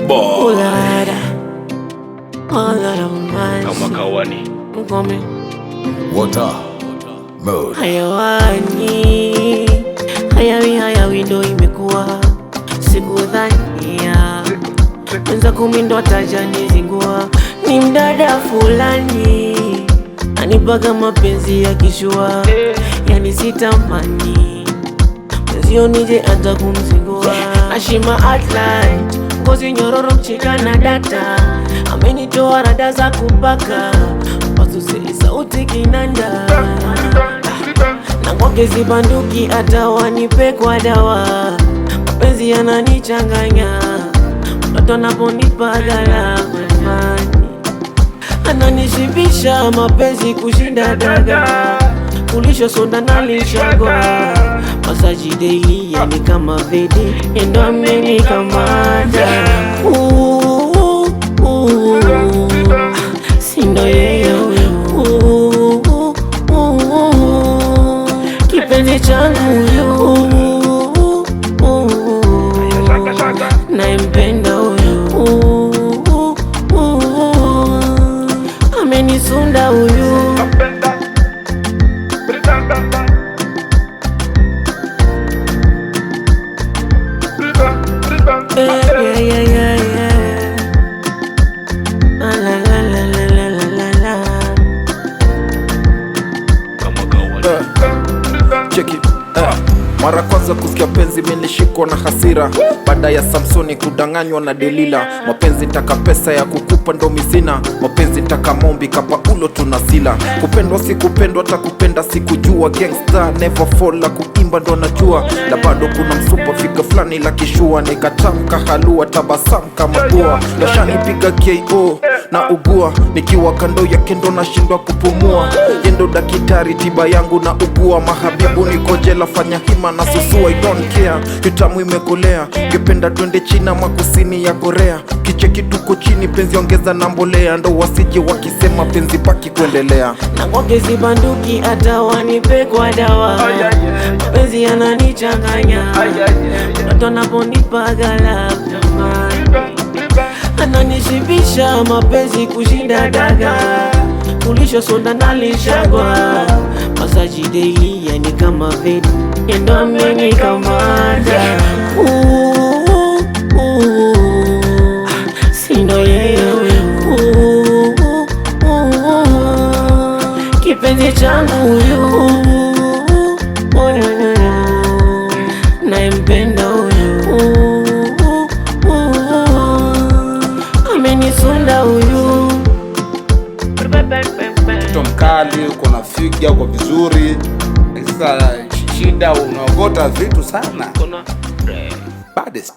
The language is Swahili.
boy. Kama kawani Water mode. Hayawani hayawi ndo imekuwa sikudhania mwenza kumi ndo atajani zingua. Ni mdada fulani anipaga mapenzi ya kishua, yani sitamani mwenzio nije ata kumzingua. Ashima Atlant, ngozi nyororo mchika na data, amenitoa rada za kupaka wasusili sauti kinanda na ngoke zibanduki ata wanipe kwa dawa. Mapenzi yananichanganya mtoto naponipa gala mwemani, ananishibisha mapenzi kushinda daga, kulisha sonda nalishagwa masaji daily, yani kama vedi endo amenikamata. Sindo yeye kipenzi changu naempenda huyu, amenisunda huyu. Cheki mara kwanza kusikia penzi nilishikwa na hasira, baada ya Samsoni kudanganywa na Delila. Mapenzi ntaka pesa ya kukupa ndo mizina, mapenzi ntaka mombi kapaulo tunasila. Kupendwa si kupendwa, hata kupenda sikujua. Gangsta never fall, la kuimba ndo najua. Na bado kuna msupa fika flani la kishua, nikatamka halua tabasamu kama bua. Nashanipiga KO na ugua, nikiwa kando yake ndo nashindwa kupumua. Yendo dakitari tiba yangu na ugua, mahabibu niko jela fanya hima na susua. I don't care, kitamu imekolea, ngependa twende China makusini ya Korea. Kicheki tuko chini penzi ongeza na mbolea, ndo wasije wakisema penzi baki kuendelea. Na ngoke zibanduki ata wanipe kwa dawa, mapenzi yananichanganya mtoto naponipa gala, ananishibisha mapenzi kushinda daga, kulisha sonda nalishagwa masaji daily, yani kama vedi endo amenikamata. Sindo yeye kipenzi changu huyu, naempenda huyu, amenisunda huyu. Mtoto mkali, uko na figa, uko vizuri. Sasa shida unaogota vitu sana. Baddest.